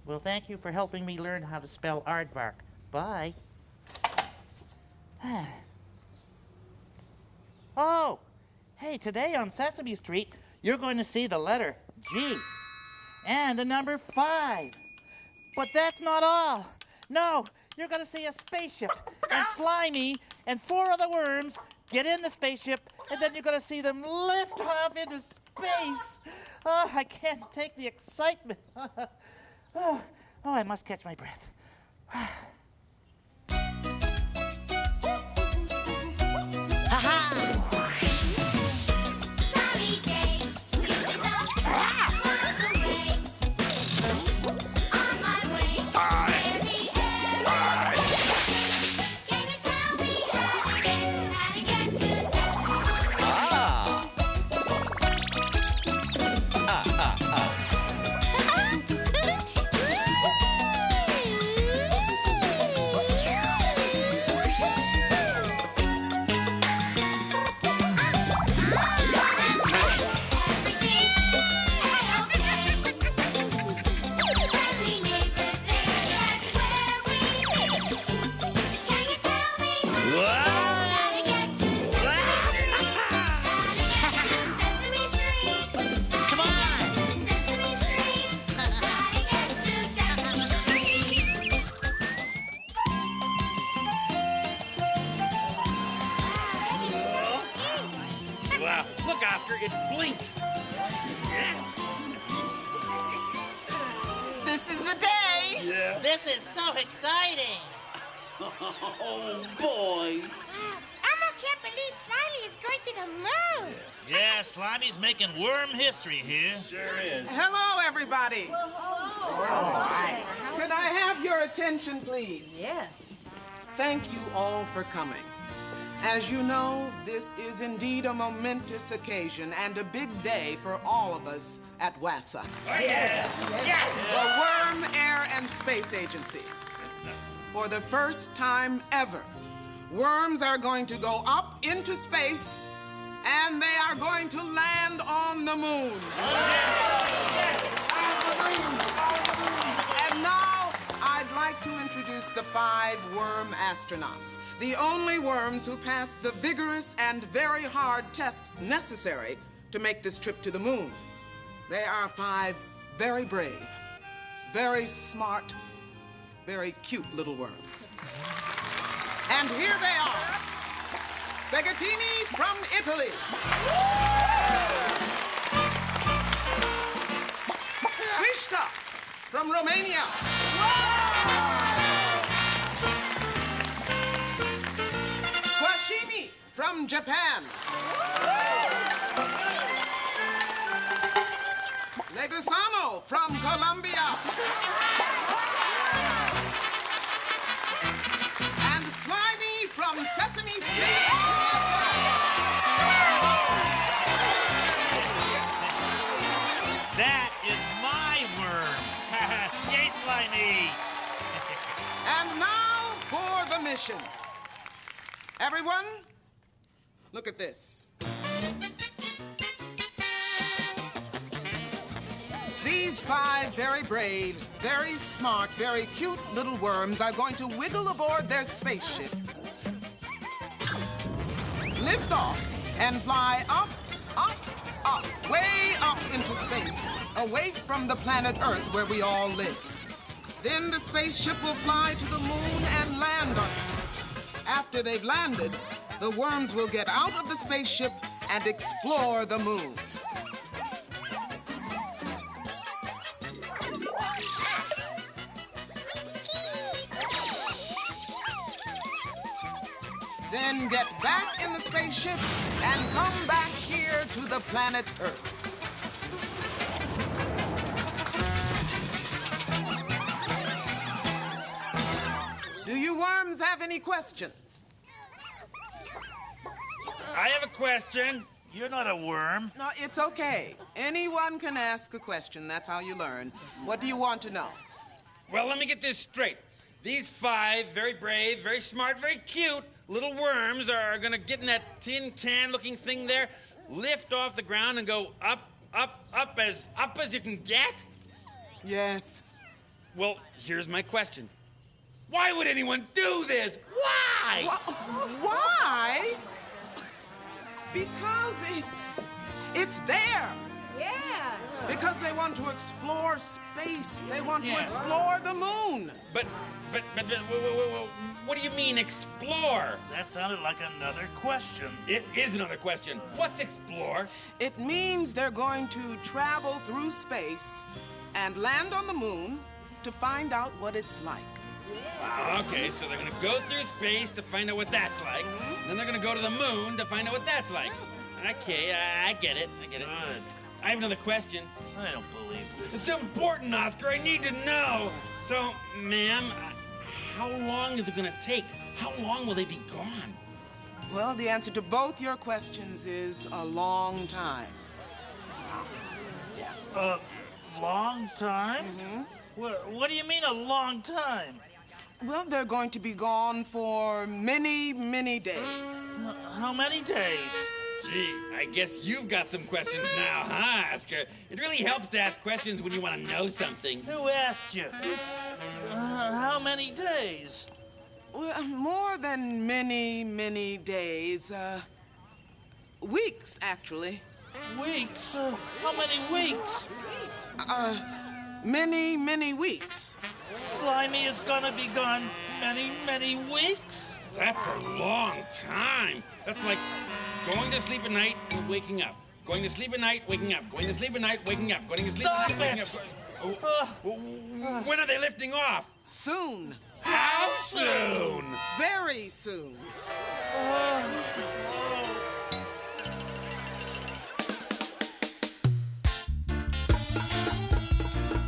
Well, thank you for helping me learn how to spell aardvark. Bye. Oh, hey, today on Sesame Street, you're going to see the letter G and the number 5. But that's not all. No, you're going to see a spaceship and Slimy and 4 other worms get in the spaceship, and then you're going to see them lift off into space. Oh, I can't take the excitement. Oh, I must catch my breath. Wow, look, Oscar, it blinks. This is the day. Yeah. This is so exciting. Oh, boy. Elmo can't believe Slimy is going to the moon. Yeah, Slimy's making worm history here. Sure is. Hello, everybody. Could I have your attention, please? Yes. Thank you all for coming. As you know, this is indeed a momentous occasion and a big day for all of us at WASA, Oh, yeah. Yes. the Worm, Air, and Space Agency. For the first time ever, worms are going to go up into space and they are going to land on the moon. And now I'd like to introduce the 5 worm astronauts, the only worms who passed the vigorous and very hard tests necessary to make this trip to the moon. They are 5 very brave, very smart, very cute little worms. And here they are. Spaghettini from Italy. Swishta from Romania. Squashimi from Japan. Legusano from Colombia. And Slimy from Sesame Street. That is my worm. Yay, Slimy. And now for the mission. Everyone, look at this. These 5 very brave, very smart, very cute little worms are going to wiggle aboard their spaceship, lift off, and fly up, up, up, way up into space, away from the planet Earth where we all live. Then the spaceship will fly to the moon and land on it. After they've landed, the worms will get out of the spaceship and explore the moon. Then get back in the spaceship and come back here to the planet Earth. Do you worms have any questions? I have a question. You're not a worm. No, it's okay. Anyone can ask a question. That's how you learn. What do you want to know? Well, let me get this straight. These 5 very brave, very smart, very cute little worms are going to get in that tin can-looking thing there, lift off the ground, and go up as you can get? Yes. Well, here's my question. Why would anyone do this? Why? Why? Because it's there. Yeah. Because they want to explore space. They want to Yeah. explore the moon. But, what do you mean explore? That sounded like another question. It is another question. What's explore? It means they're going to travel through space and land on the moon to find out what it's like. Okay, so they're gonna go through space to find out what that's like. Then they're gonna go to the moon to find out what that's like. Okay, I get it. Good. I have another question. I don't believe this. It's important, Oscar. I need to know. So, ma'am, how long is it gonna take? How long will they be gone? Well, the answer to both your questions is a long time. A long time? What do you mean a long time? Well, they're going to be gone for many, many days. How many days? Gee, I guess you've got some questions now, huh, Oscar? It really helps to ask questions when you want to know something. Who asked you? How many days? Well, more than many, many days. Weeks, actually. Weeks? How many weeks? Many, many weeks. Slimy is gonna be gone many, many weeks? That's a long time. That's like going to sleep at night and waking up. Going to sleep at night, waking up. Going to sleep at night, waking up. Going to sleep at Stop night, waking it! up. When are they lifting off? Soon. How soon? Very soon.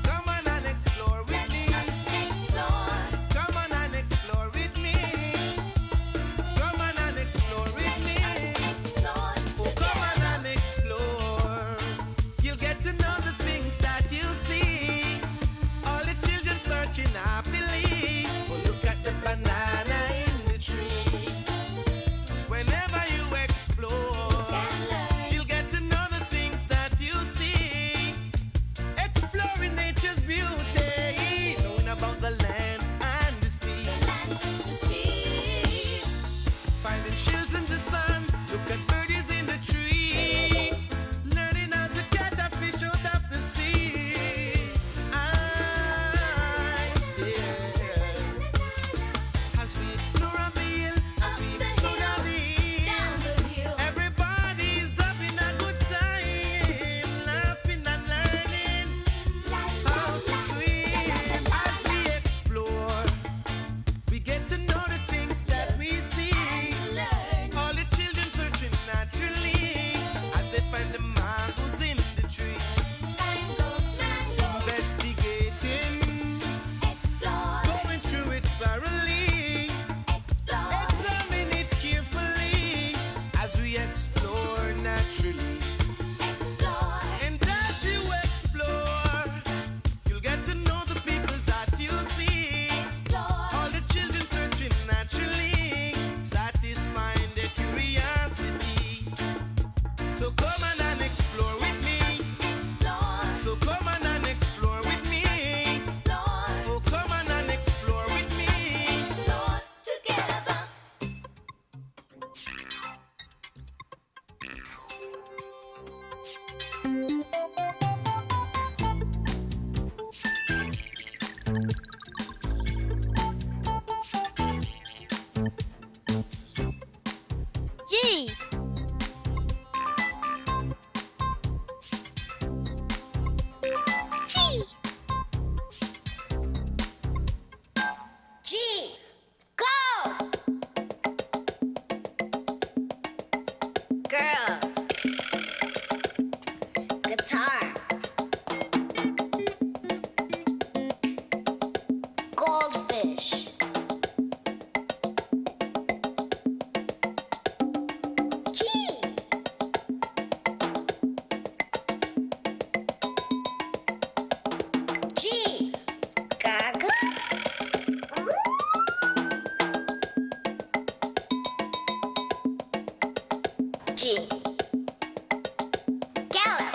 Come on and explore with me. Come on and explore with me. Come on and explore with me. Oh, come on and explore. You'll get to know the things that you see. All the children searching happily. Oh, look at the banana in the tree. Whenever you explore, you'll get to know the things that you see. Exploring nature's beauty, knowing about the land and the sea. Finding shields in the sun, look at birdies in the tree. Learning how to catch a fish out of the sea. Yeah. As we explore on the hill, as we explore down the hill, everybody's having a good time, laughing and learning how to swim. As we explore, we get to know the things that we see. All the children searching naturally as they find the mangoes in the tree. Investigating, going through it thoroughly, examine it carefully as we explore naturally. And as you explore, you'll get to know the people that you see. All the children searching naturally, satisfying their curiosity. So come on and explore with me. So come on and explore with me. Oh, come on and explore with me. G. G. G. Go. Girls. Guitar. Goldfish. G. G. Goggles. G. Gallop.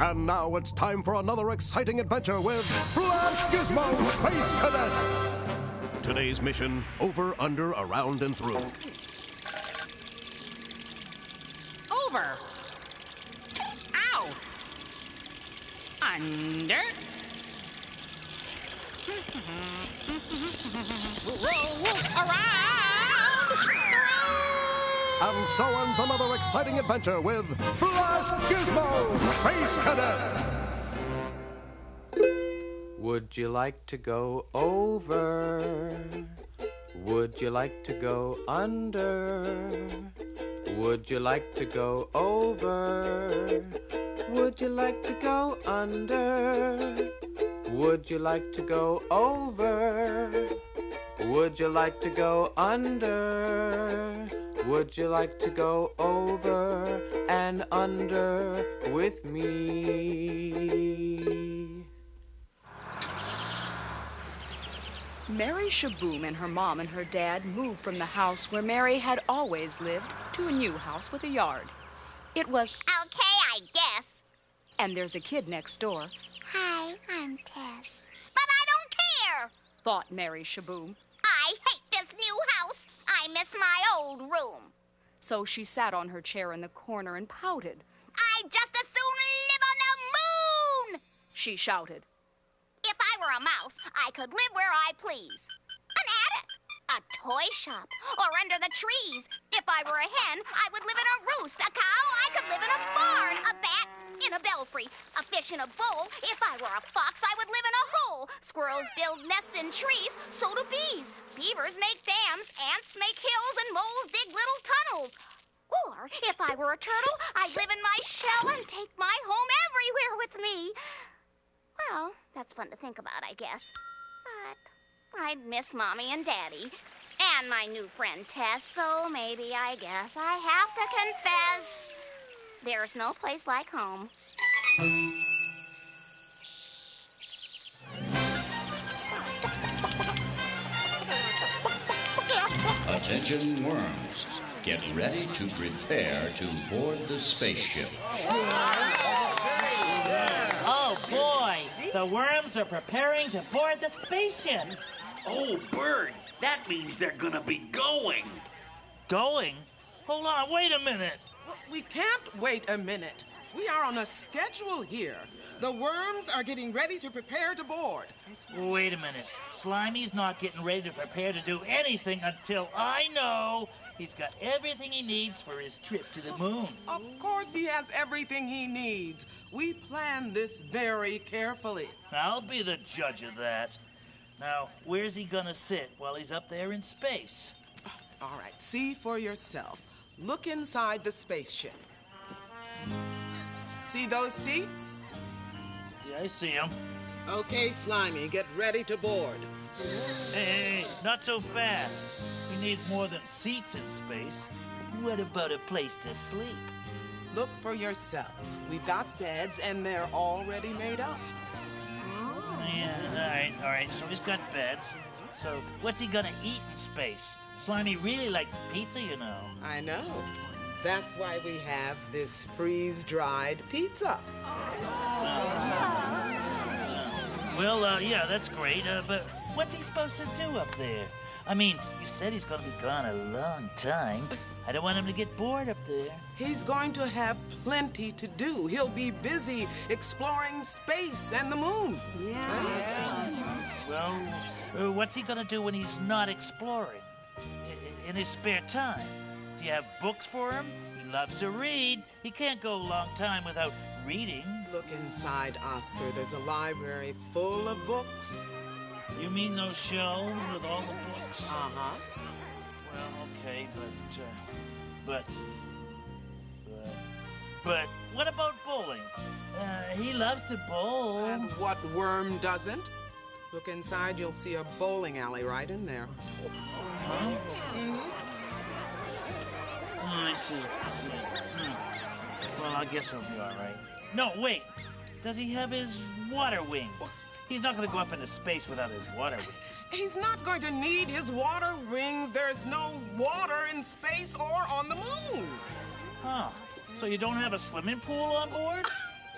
And now it's time for another exciting adventure with Flash Gizmo Space Cadet. Today's mission, over, under, around, and through. Over. Ow. Under. Around. Through. And so ends another exciting adventure with Flash Gizmo Space Cadet. Would you like to go over? Would you like to go under? Would you like to go over? Would you like to go under? Would you like to go over? Would you like to go under? Would you like to go over and under with me? Mary Shaboom and her mom and her dad moved from the house where Mary had always lived to a new house with a yard. It was Okay, I guess. and there's a kid next door, Hi, I'm Tess. But I don't care. thought Mary Shaboom. I hate this new house. I miss my old room. So she sat on her chair in the corner and pouted. I'd just as soon live on the moon. She shouted. If I were a mouse, I could live where I please. An attic, a toy shop, or under the trees. If I were a hen, I would live in a roost. A cow, I could live in a barn. A bat, in a belfry. A fish in a bowl. If I were a fox, I would live in a hole. Squirrels build nests in trees, so do bees. Beavers make dams, ants make hills, and moles dig little tunnels. Or, if I were a turtle, I'd live in my shell and take my home everywhere with me. Well, that's fun to think about, I guess. But I'd miss Mommy and Daddy. And my new friend Tess, so maybe I guess I have to confess. There's no place like home. Attention worms. Get ready to prepare to board the spaceship. Oh, boy. The worms are preparing to board the spaceship. Oh, Bird, that means they're gonna be going. Going? Hold on, wait a minute. We can't wait a minute. We are on a schedule here. The worms are getting ready to prepare to board. Wait a minute. Slimy's not getting ready to prepare to do anything until I know he's got everything he needs for his trip to the moon. Of course he has everything he needs. We planned this very carefully. I'll be the judge of that. Now, where's he gonna sit while he's up there in space? All right, see for yourself. Look inside the spaceship. See those seats? Yeah, I see him. Okay, Slimy, get ready to board. Hey, not so fast. He needs more than seats in space. What about a place to sleep? Look for yourself. We've got beds, and they're already made up. Yeah, all right. So he's got beds. So what's he gonna eat in space? Slimy really likes pizza, you know. I know. That's why we have this freeze-dried pizza. Well, yeah, that's great. But what's he supposed to do up there? I mean, you said he's gonna be gone a long time. I don't want him to get bored up there. He's going to have plenty to do. He'll be busy exploring space and the moon. Well, what's he gonna do when he's not exploring? In his spare time? Do you have books for him? He loves to read. He can't go a long time without reading. Look inside, Oscar. There's a library full of books. You mean those shelves with all the books? Uh-huh. Well, okay, but what about bowling? He loves to bowl. And what worm doesn't? Look inside, you'll see a bowling alley right in there. Huh? Oh, I see. Well, I guess he'll be all right. No, wait. Does he have his water wings? He's not going to go up into space without his water wings. He's not going to need his water wings. There's no water in space or on the moon. Huh. So you don't have a swimming pool on board?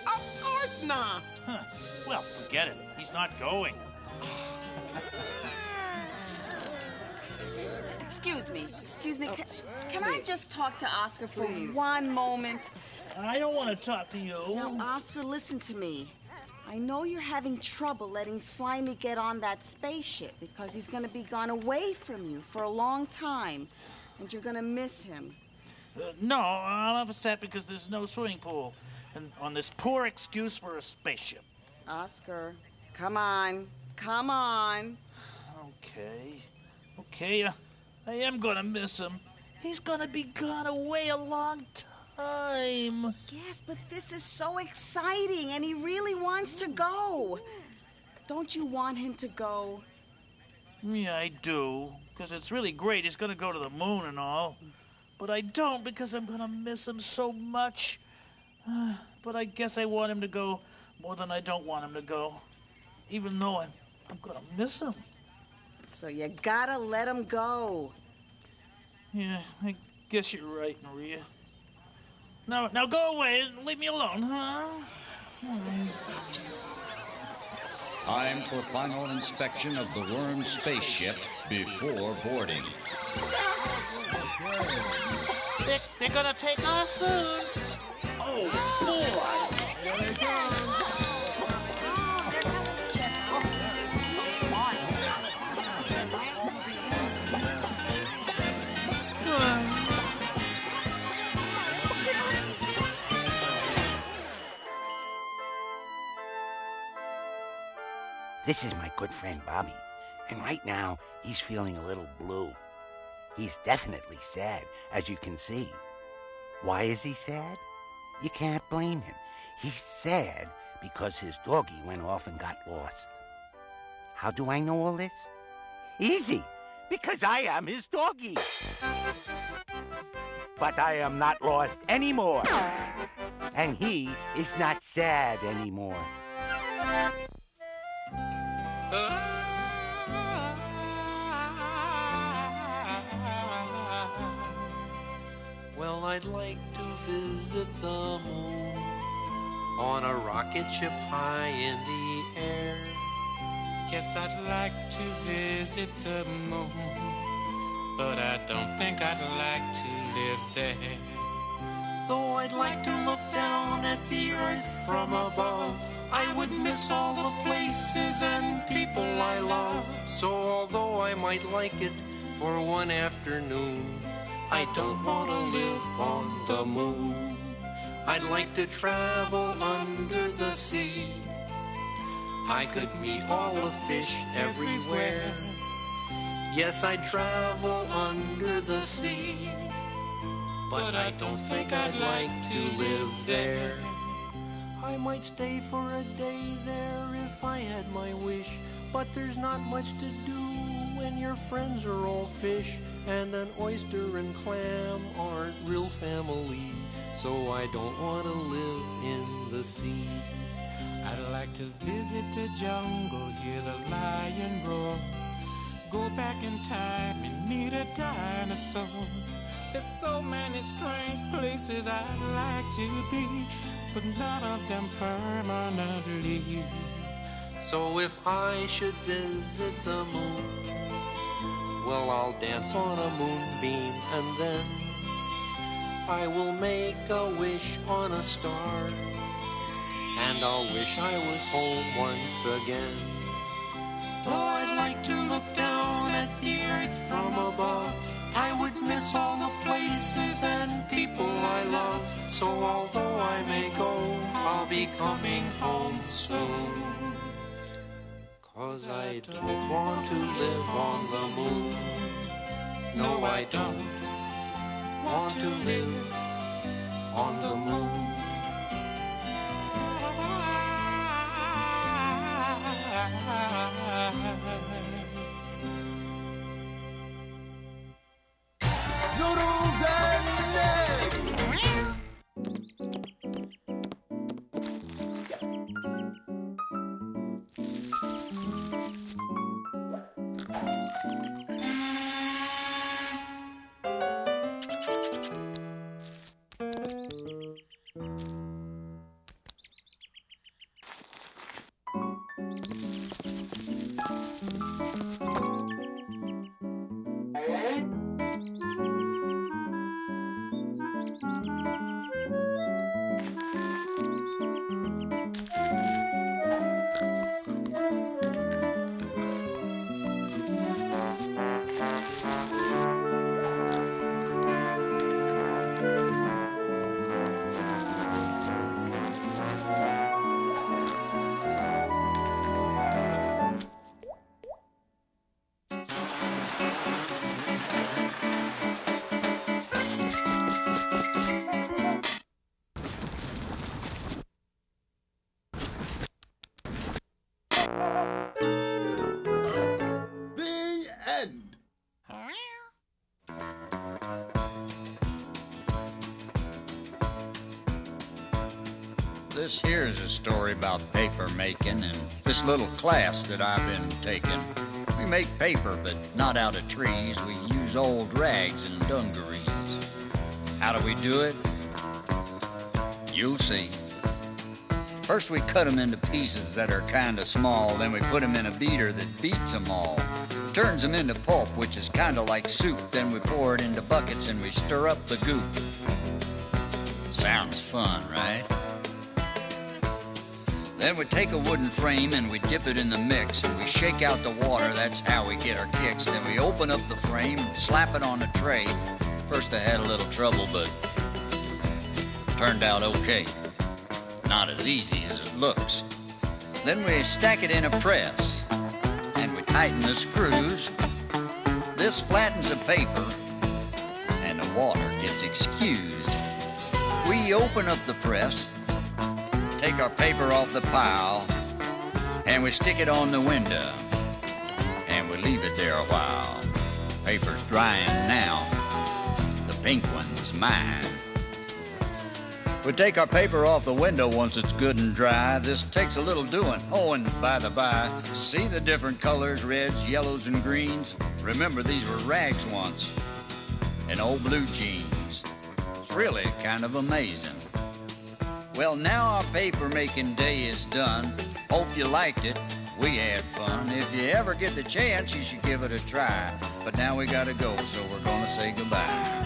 Of course not. Huh. Well, forget it. He's not going. Excuse me. Can I just talk to Oscar for one moment? I don't want to talk to you. Now, Oscar, listen to me. I know you're having trouble letting Slimy get on that spaceship because he's going to be gone away from you for a long time, and you're going to miss him. No, I'm upset because there's no swimming pool, and on this poor excuse for a spaceship. Oscar, come on. Okay, I am gonna miss him. He's gonna be gone away a long time. Yes, but this is so exciting, and he really wants to go. Don't you want him to go? Yeah, I do, because it's really great. He's gonna go to the moon and all. But I don't because I'm gonna miss him so much. But I guess I want him to go more than I don't want him to go. Even though I'm gonna miss him. So you gotta let him go. Yeah, I guess you're right, Maria. Now go away and leave me alone, huh? Time for final inspection of the worm spaceship before boarding. They're gonna take off soon. Oh, boy. Here they come. This is my good friend Bobby, and right now he's feeling a little blue. He's definitely sad, as you can see. Why is he sad? You can't blame him. He's sad because his doggie went off and got lost. How do I know all this? Easy, because I am his doggie. But I am not lost anymore, and he is not sad anymore. Well, I'd like to visit the moon on a rocket ship high in the air. Yes, I'd like to visit the moon, but I don't think I'd like to live there. Though I'd like to look down at the earth from above, I would miss all the places and people I love. So although I might like it for one afternoon, I don't want to live on the moon. I'd like to travel under the sea. I could meet all the fish everywhere. Yes, I'd travel under the sea, but I don't think I'd like to live there. I might stay for a day there if I had my wish, but there's not much to do when your friends are all fish, and an oyster and clam aren't real family. So I don't want to live in the sea. I'd like to visit the jungle, hear the lion roar, go back in time and meet a dinosaur. There's so many strange places I'd like to be, but none of them permanently. So if I should visit the moon, well, I'll dance on a moonbeam, and then I will make a wish on a star, and I'll wish I was home once again. Though I'd like to look down at the earth from above, I would miss all the places and people I love. So although I may go, I'll be coming home soon. 'Cause I don't want to live on the moon. No, I don't want to live on the moon. Noodles and eggs. This here's a story about paper making and this little class that I've been taking. We make paper, but not out of trees. We use old rags and dungarees. How do we do it? You'll see. First we cut them into pieces that are kind of small, then we put them in a beater that beats them all. Turns them into pulp, which is kind of like soup. Then we pour it into buckets and we stir up the goop. Sounds fun, right? Then we take a wooden frame and we dip it in the mix and we shake out the water. That's how we get our kicks. Then we open up the frame, slap it on a tray. First I had a little trouble, but turned out okay. Not as easy as it looks. Then we stack it in a press and we tighten the screws. This flattens the paper and the water gets excused. We open up the press, take our paper off the pile, and we stick it on the window, and we leave it there a while. Paper's drying now, the pink one's mine. We take our paper off the window once it's good and dry. This takes a little doing. Oh, and by the by, see the different colors, reds, yellows, and greens? Remember, these were rags once, and old blue jeans. It's really kind of amazing. Well, now our paper-making day is done. Hope you liked it. We had fun. If you ever get the chance, you should give it a try. But now we gotta go, so we're gonna say goodbye.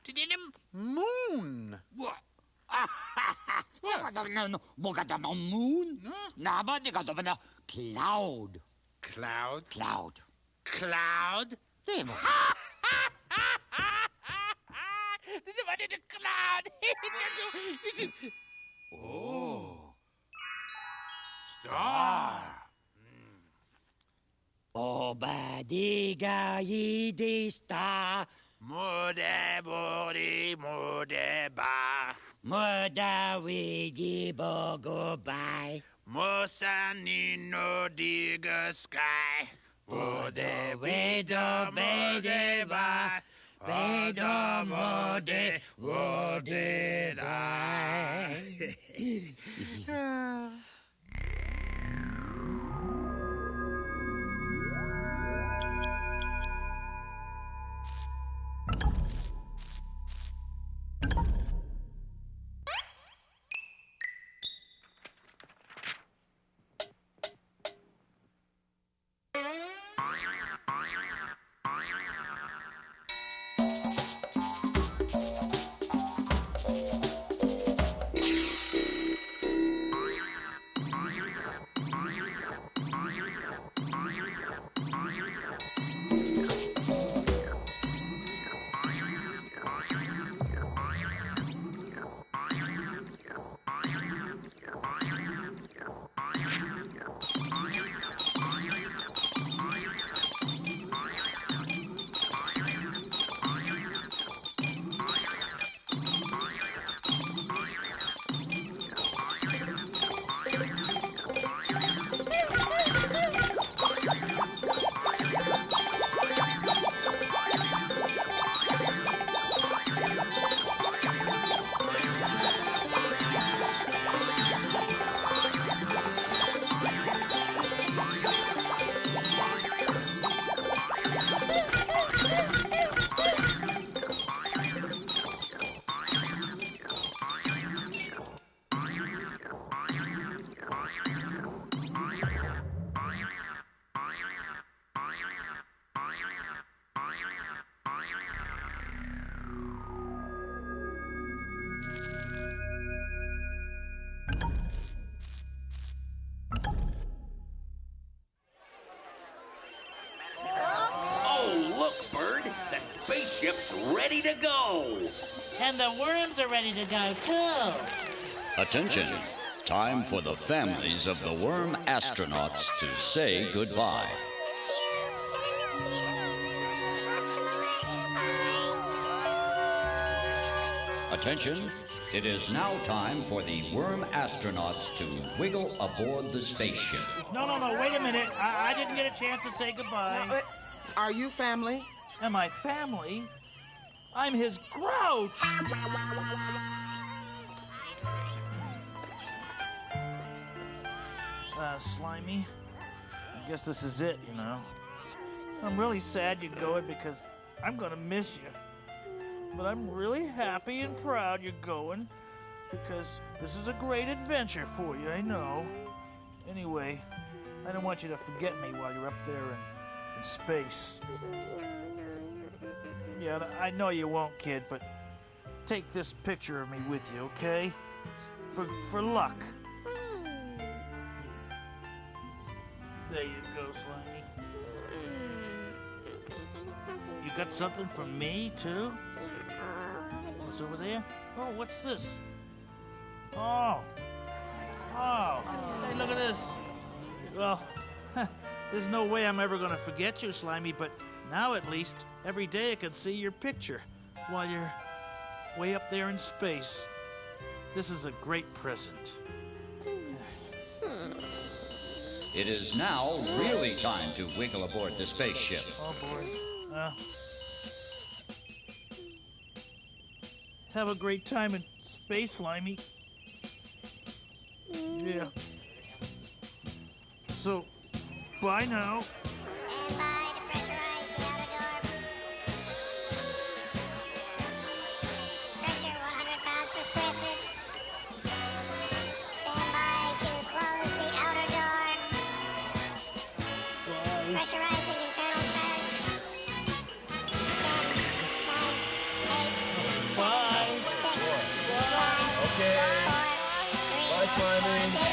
To the moon. What? No, got a moon? No, but they got a cloud. Cloud? Cloud. Cloud? Them. The cloud. Oh. Star. Oh, badiga yidi star. Mode body, mode ba. Moda wigi bogo bye. Mosani no digger sky. Bode wedo bede ba. Wedo mode wode die. spaceship's ready to go. And the worms are ready to go, too. Attention. Time for the families of the worm astronauts to say goodbye. Attention. It is now time for the worm astronauts to wiggle aboard the spaceship. No, wait a minute. I didn't get a chance to say goodbye. Are you family? Am I family? I'm his Grouch. Slimy, I guess this is it, you know. I'm really sad you're going because I'm gonna miss you. But I'm really happy and proud you're going because this is a great adventure for you, I know. Anyway, I don't want you to forget me while you're up there in space. Yeah, I know you won't, kid, but take this picture of me with you, okay? For luck. There you go, Slimy. You got something for me, too? What's over there? Oh, what's this? Oh. Hey, look at this. Well, there's no way I'm ever going to forget you, Slimy, but now at least every day I can see your picture while you're way up there in space. This is a great present. It is now really time to wiggle aboard the spaceship. Oh, boy. Have a great time in space, Slimy. Yeah. So, bye now. And bye to pressurize the outer door. Pressure 100 pounds per square foot. Stand by to close the outer door. Bye. Pressurizing internal fans. 10, 9, 8, 7, Bye. 6, 5, Okay. 4, 3, Bye, Slimy. 2,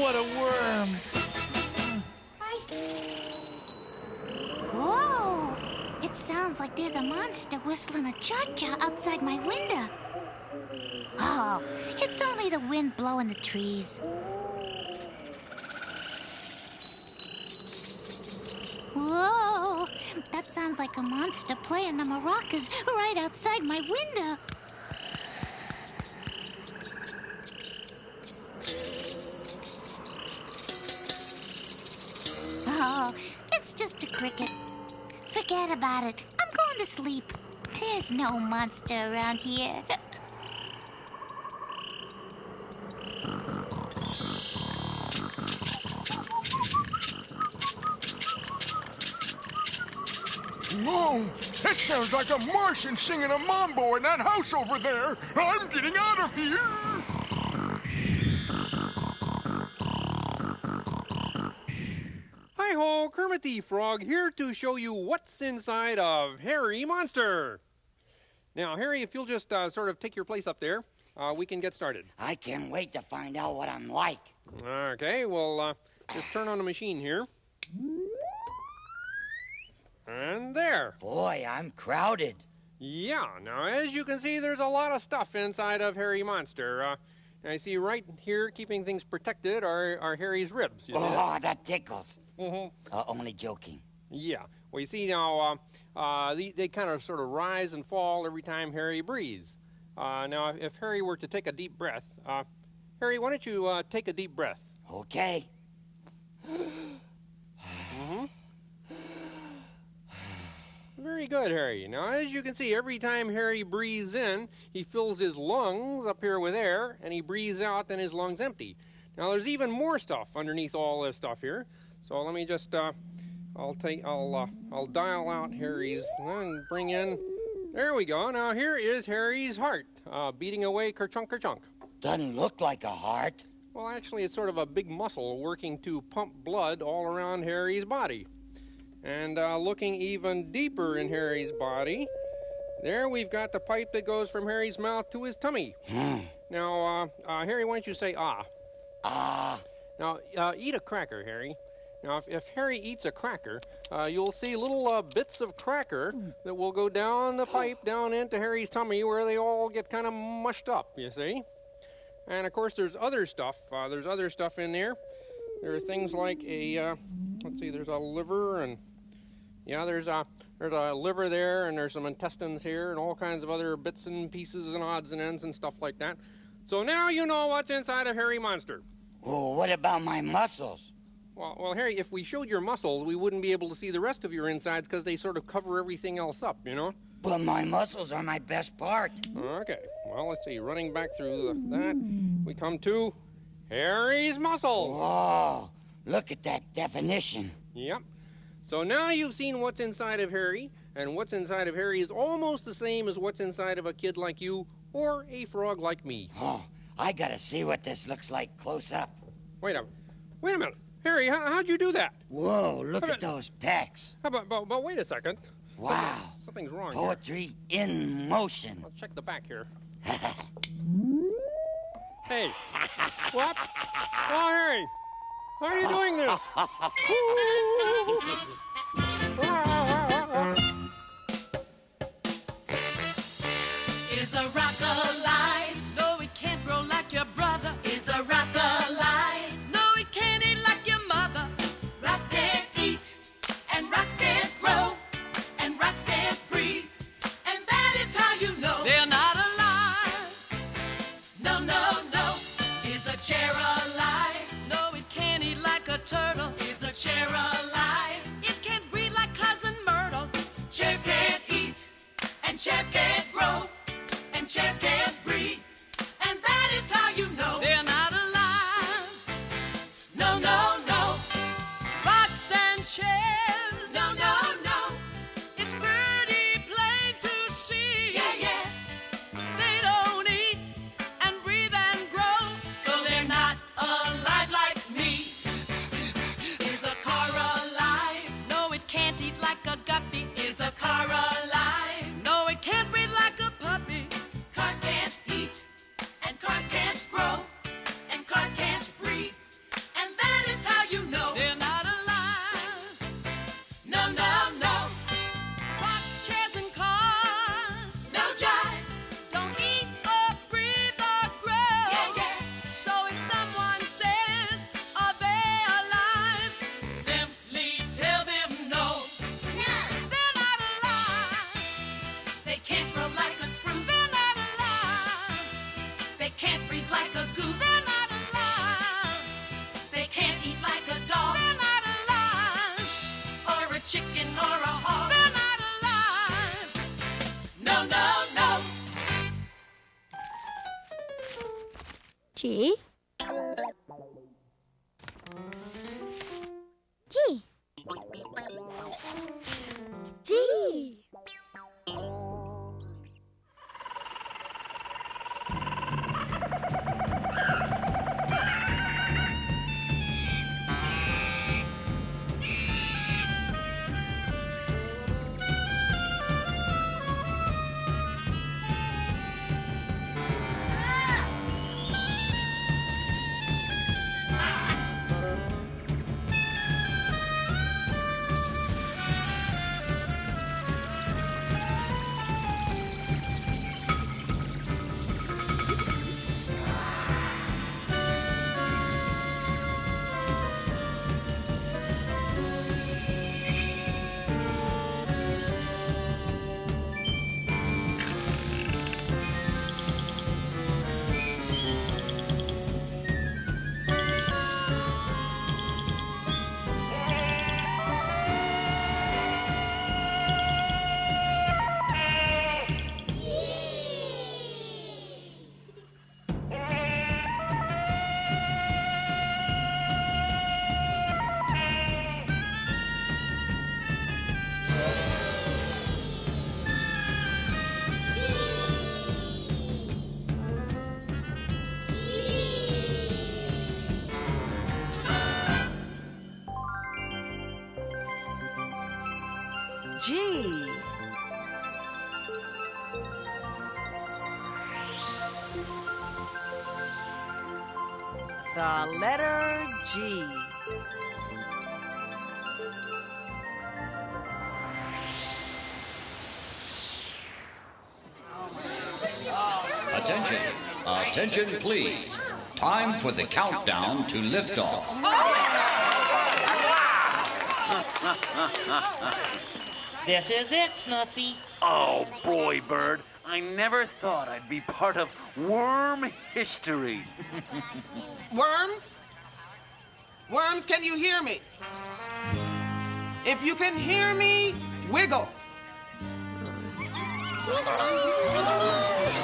What a worm! Whoa! It sounds like there's a monster whistling a cha-cha outside my window. Oh, it's only the wind blowing the trees. Whoa! That sounds like a monster playing the maracas right outside my window. Oh, it's just a cricket. Forget about it. I'm going to sleep. There's no monster around here. Whoa! That sounds like a Martian singing a mambo in that house over there. I'm getting out of here. Hi-ho, Kermit the Frog here to show you what's inside of Harry Monster. Now, Harry, if you'll just sort of take your place up there, we can get started. I can't wait to find out what I'm like. Okay, well, just turn on the machine here. And there. Boy, I'm crowded. Yeah, now as you can see, there's a lot of stuff inside of Harry Monster. I see right here, keeping things protected, are Harry's ribs. You see Oh, that tickles. Mm-hmm. Only joking. Yeah. Well, you see now, they kind of sort of rise and fall every time Harry breathes. Now, if Harry were to take a deep breath, Harry, why don't you take a deep breath? Okay. Mm-hmm. Very good, Harry. Now, as you can see, every time Harry breathes in, he fills his lungs up here with air, and he breathes out, then his lungs empty. Now, there's even more stuff underneath all this stuff here. So let me just, I'll dial out Harry's, and bring in. There we go. Now here is Harry's heart, beating away kerchunk kerchunk. Doesn't look like a heart. Well, actually, it's sort of a big muscle working to pump blood all around Harry's body. And looking even deeper in Harry's body, there we've got the pipe that goes from Harry's mouth to his tummy. Now, Harry, why don't you say ah? Ah. Now, eat a cracker, Harry. Now, if Harry eats a cracker, you'll see little bits of cracker that will go down the pipe, down into Harry's tummy, where they all get kind of mushed up, you see? And, of course, there's other stuff. There's other stuff in there. There are things like let's see, there's a liver, and, yeah, there's a liver there, and there's some intestines here, and all kinds of other bits and pieces and odds and ends and stuff like that. So now you know what's inside of Harry Monster. Oh, what about my muscles? Well, Harry, if we showed your muscles, we wouldn't be able to see the rest of your insides because they sort of cover everything else up, you know? But my muscles are my best part. Okay, well, let's see. Running back through that, we come to Harry's muscles. Whoa, look at that definition. Yep. So now you've seen what's inside of Harry, and what's inside of Harry is almost the same as what's inside of a kid like you or a frog like me. Oh, I gotta see what this looks like close up. Wait a minute. Harry, how'd you do that? Whoa, look at those pecs. But wait a second. Wow. Something's wrong Poetry in motion. Let's check the back here. Hey, what? Oh, Harry, how are you doing this? Is a rock alive? No, it can't grow like your brother. Is a rock alive? No, it can't eat like your mother. Rocks can't eat, and rocks can't grow, and rocks can't breathe. And that is how you know they're not alive. No, no, no. Is a chair alive? No, it can't eat like a turtle. Is a chair alive? It can't breathe like Cousin Myrtle. Chairs can't eat, and chairs can't grow, and chairs can't breathe. And that is how you know they're not alive. No, no, no. Rocks and chairs. No, no, no. It's pretty plain to see. Yeah, yeah. They don't eat and breathe and grow, so they're not alive like me. Is a car alive? No, it can't eat like a guppy. Is a car alive? No, it can't breathe like a puppy. Cars can't eat, and cars can't grow, and cars can't breathe. And that is how you know they're not alive. No, no, no. Rocks, chairs, and cars. No jive. Don't eat or breathe or grow. Yeah, yeah. So if someone says, are they alive? Simply tell them no. No. They're not alive. They can't grow like a spruce. They're not alive. They can't breathe like a goose. They're not alive. They can't eat like a dog. They're not alive. Or a chicken or a hog. They're not alive. No, no, no. G. G. G. G. The letter G. Attention, attention please. Time for the countdown to liftoff. This is it, Snuffy. Oh, boy, Bird. I never thought I'd be part of worm history. Worms? Worms, can you hear me? If you can hear me, wiggle.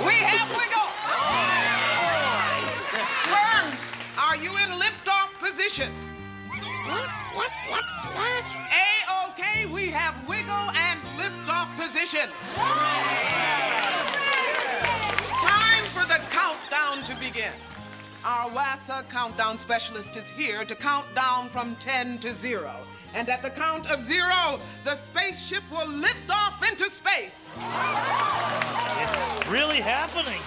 We have wiggle! Worms, are you in liftoff position? A-OK, we have wiggle and liftoff position. Time for the countdown to begin. Our WASA countdown specialist is here to count down from 10 to 0. And at the count of 0, the spaceship will lift off into space. It's really happening.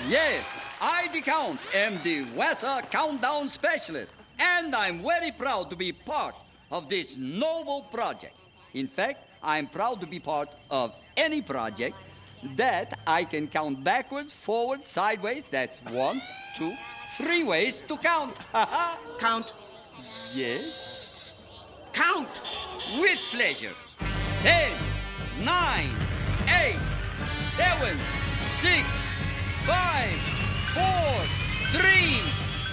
Yes, I, the Count, am the WASA countdown specialist. And I'm very proud to be part of this noble project. In fact, I'm proud to be part of any project that I can count backwards, forward, sideways. That's 1, 2, 3 ways to count. Count. Yes. Count. With pleasure. 10, 9, 8, 7, 6, 5, 4, 3,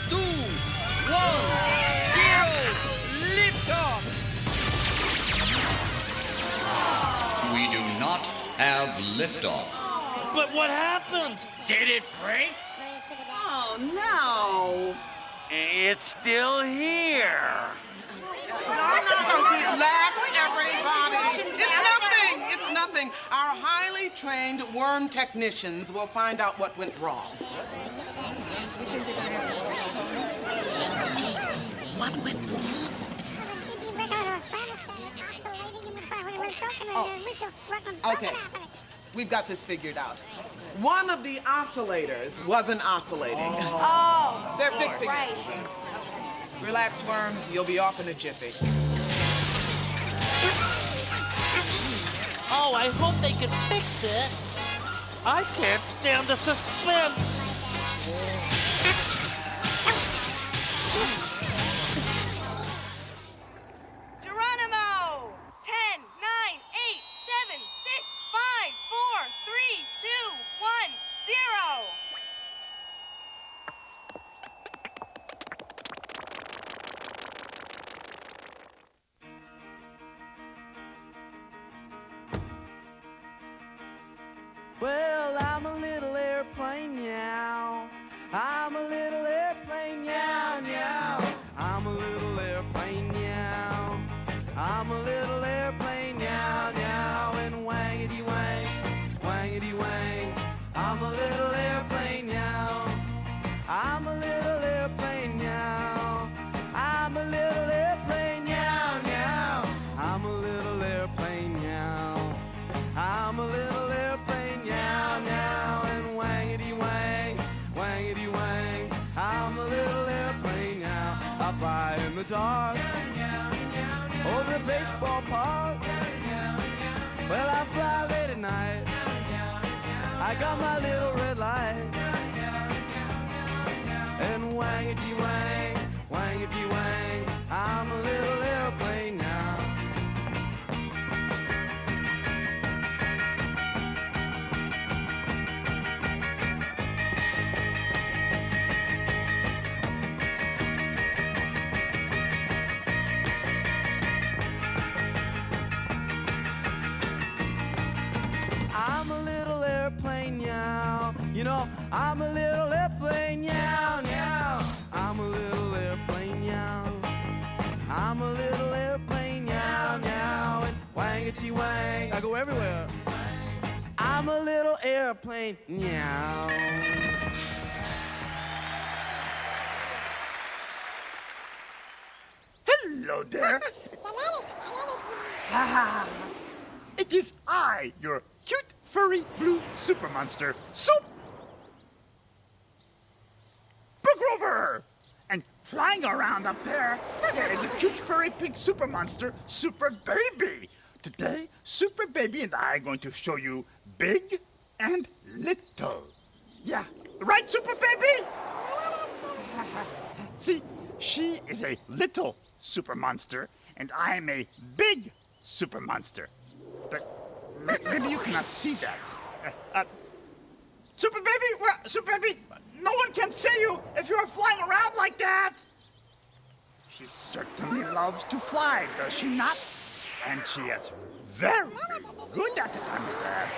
2, 1, 0. Lift off. We do not have liftoff. But what happened? Did it break? Oh, no. It's still here. Relax, everybody. It's nothing. It's nothing. Our highly trained worm technicians will find out what went wrong. What went wrong? Okay. We've got this figured out. One of the oscillators wasn't oscillating. Oh. They're fixing right. it. Relax, worms. You'll be off in a jiffy. Oh, I hope they can fix it. I can't stand the suspense. Geronimo! 10, 9, 8, 7, 6, 5, 4, 3, 2, 1, 0. Well, I'm a little airplane now. I'm a little airplane now, now. I'm a little airplane now. I'm a little airplane now, now. And wangity wang, wangity wang. I'm a little airplane now. I'm a little airplane now. I'm a little airplane now, now. I'm a little airplane now. I'm a little airplane now, now. And wangity wang, wangity wang. I'm a little airplane now. I fly in the dark over the baseball park. Well, I fly late at night. I got my little red light. And wangity wang, wangity wang. I'm a little airplane now. I'm a little airplane now. You know, I'm a little airplane now, now. I'm a little airplane now. I'm a little airplane now, now. And wangity wang, I go everywhere. I'm a little airplane now. Hello there. Ah, it is I, your cute, furry, blue super monster, Soap Grover. And flying around up there is a cute furry pig super monster, Super Baby. Today, Super Baby and I are going to show you big and little. Yeah, right, Super Baby? See, she is a little super monster, and I am a big super monster. But maybe you cannot see that. Super Baby, no one can see you if you're flying around like that. She certainly loves to fly, does she not? And she is very good at it, I'm glad.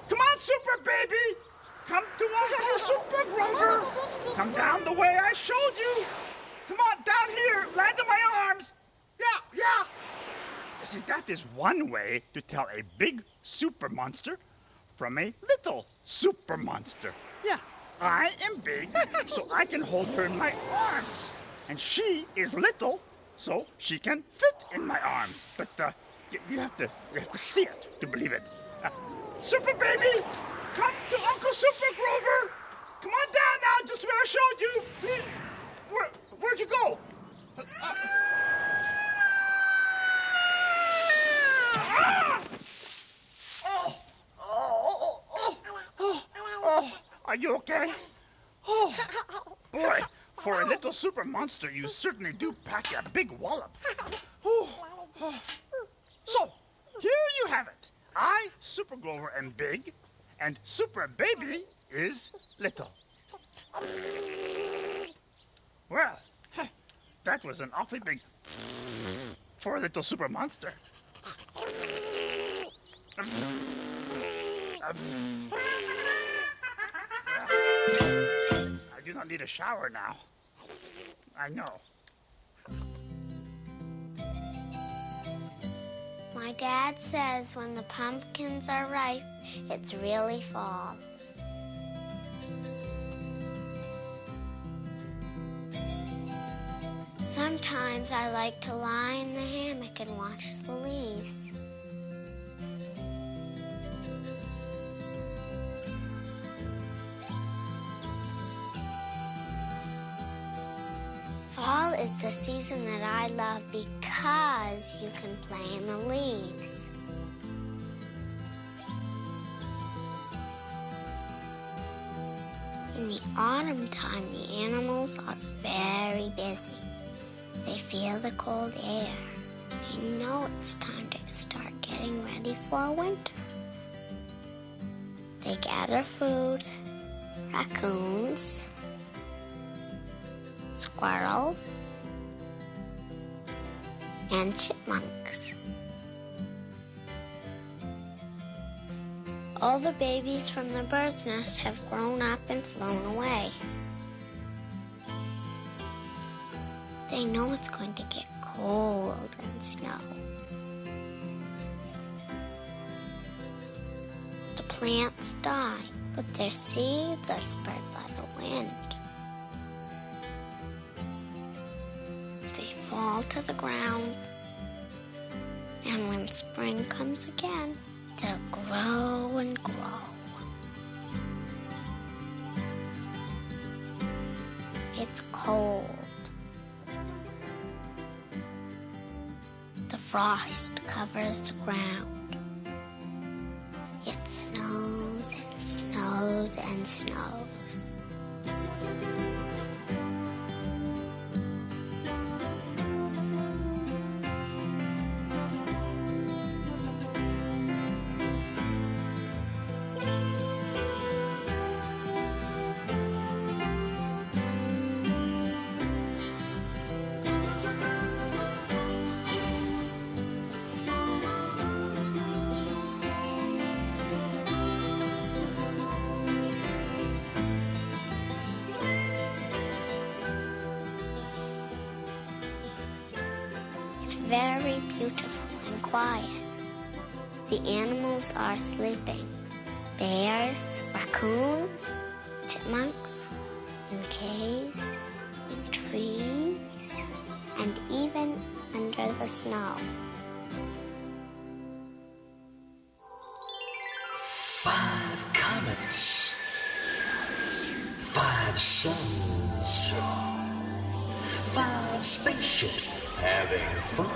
Come on, Super Baby! Come to Uncle Super Grover! Come down the way I showed you! Come on, down here! Land in my arms! Yeah! You see, that is one way to tell a big super monster from a little super monster. Yeah, I am big, so I can hold her in my arms. And she is little, so she can fit in my arms. But you have to see it to believe it. Super Baby, come to Uncle Super Grover. Come on down now, just where I showed you. Where'd you go? Are you okay? Oh, boy, for a little super monster, you certainly do pack a big wallop. So, here you have it. I, Super Grover, am big, and Super Baby is little. Well, that was an awfully big for a little super monster. I do not need a shower now. I know. My dad says when the pumpkins are ripe, it's really fall. Sometimes I like to lie in the hammock and watch the leaves. Fall is the season that I love because you can play in the leaves. In the autumn time, the animals are very busy. They feel the cold air. They know it's time to start getting ready for winter. They gather food, raccoons, squirrels, and chipmunks. All the babies from the bird's nest have grown up and flown away. They know it's going to get cold and snow. The plants die, but their seeds are spread by the wind. They fall to the ground, and when spring comes again, they'll grow and grow. It's cold. The frost covers the ground. It snows and snows and snows. It's very beautiful and quiet. The animals are sleeping. Bears, raccoons, chipmunks, in caves, in trees, and even under the snow. 5 comets, 5 suns, spaceship. 5 spaceships having fun.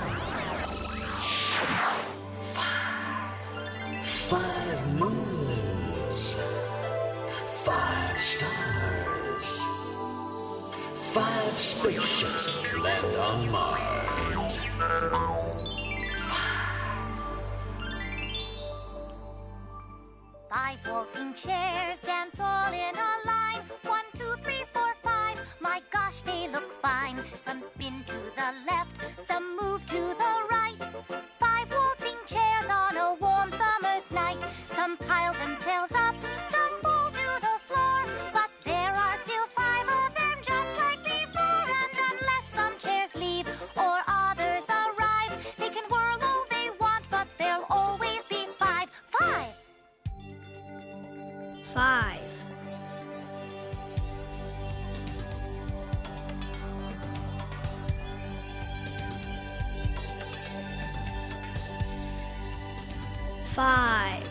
5 moons. 5 stars. 5 spaceships land on Mars. 5 waltzing chairs dance all in a line. 1, 2, 3, 4, 5. My gosh, they look fine. Some spin to the left, some move to the right. 5 waltzing chairs on a warm summer's night. Some pile themselves up, some fall to the floor. But there are still 5 of them just like before. And unless some chairs leave or others arrive, they can whirl all they want, but there'll always be 5. 5. 5. 5.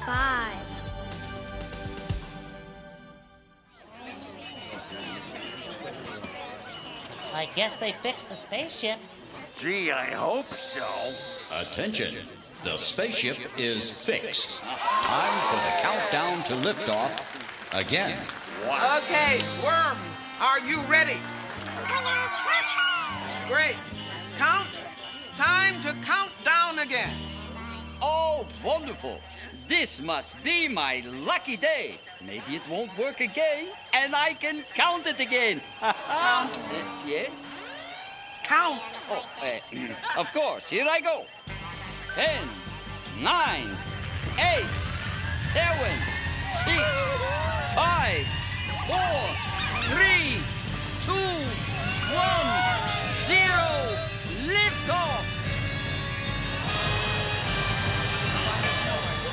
5. I guess they fixed the spaceship. Gee, I hope so. Attention, the spaceship is fixed. Time for the countdown to liftoff again. Okay, worms, are you ready? Great. Time to count down again. Oh, wonderful. This must be my lucky day. Maybe it won't work again, and I can count it again. Count? Yes? Count. Oh, of course. Here I go. 10, 9, 8, 7, 6, 5, 4, 3, 2, 1, 0. Lift off.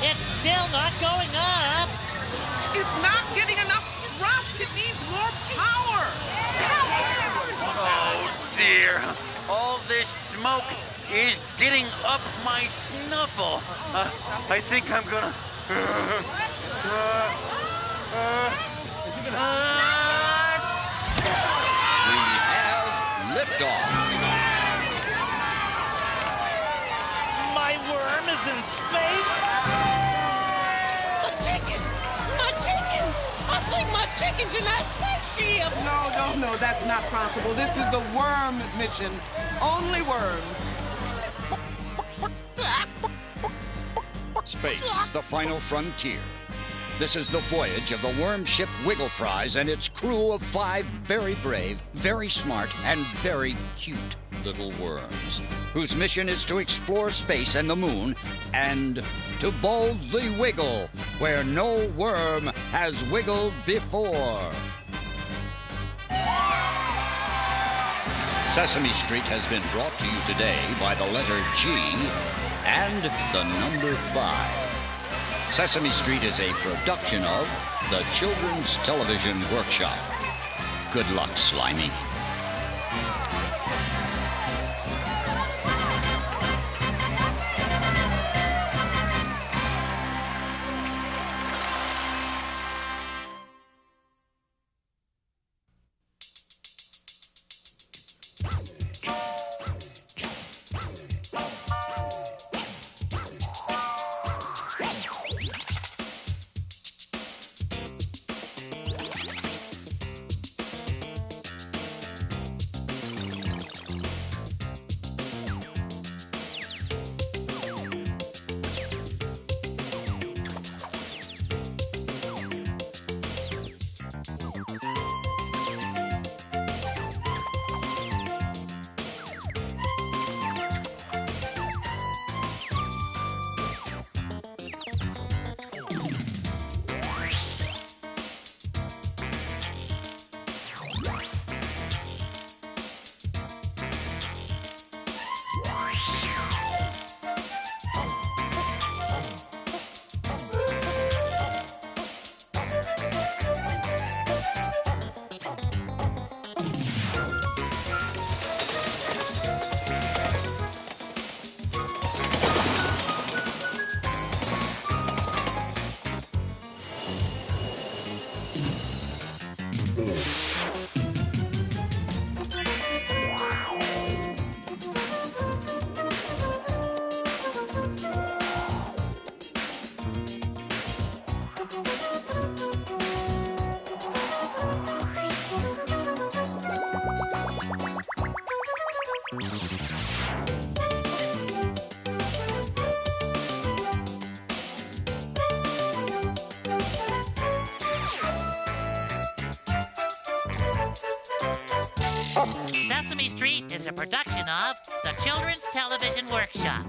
It's still not going up. It's not getting enough thrust. It needs more power. Oh, dear. All this smoke is getting up my snuffle. I think I'm gonna... We have liftoff. My worm is in space. My chicken! My chicken! I think my chicken's in that spaceship! No, that's not possible. This is a worm mission. Only worms. Space, the final frontier. This is the voyage of the worm ship Wiggle Prize and its crew of 5 very brave, very smart, and very cute little worms, whose mission is to explore space and the moon and to boldly wiggle where no worm has wiggled before. Sesame Street has been brought to you today by the letter G and the number 5. Sesame Street is a production of the Children's Television Workshop. Good luck, Slimy. Sesame Street is a production of the Children's Television Workshop.